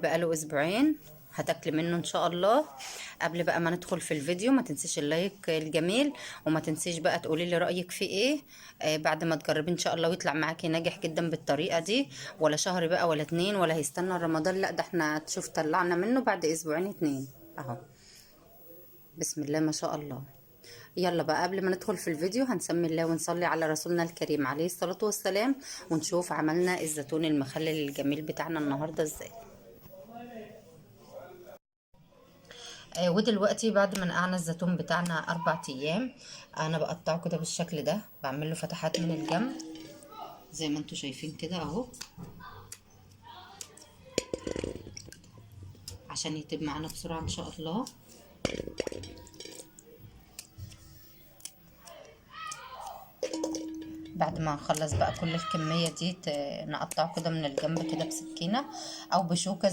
بقاله اسبوعين، هتاكلي منه ان شاء الله. قبل بقى ما ندخل في الفيديو، ما تنسيش اللايك الجميل، وما تنسيش بقى تقولي لي رايك فيه ايه. بعد ما تجربي ان شاء الله ويطلع معاكي ناجح جدا بالطريقه دي، ولا شهر بقى ولا اتنين ولا هيستنى رمضان، لا ده احنا تشوف طلعنا منه بعد اسبوعين اتنين اهو. بسم الله ما شاء الله. يلا بقى قبل ما ندخل في الفيديو هنسمي الله ونصلي على رسولنا الكريم عليه الصلاة والسلام، ونشوف عملنا الزيتون المخلل الجميل بتاعنا النهاردة ازاي. ودلوقتي بعد ما نقعنا الزيتون بتاعنا 4 ايام، انا بقطعه كده بالشكل ده، بعمل له فتحات من الجنب زي ما انتوا شايفين كده اهو، عشان يتم معانا بسرعة ان شاء الله. بعد ما نخلص بقى كل الكمية دي، نقطعه كده من الجنب كده بسكينة او بشوكة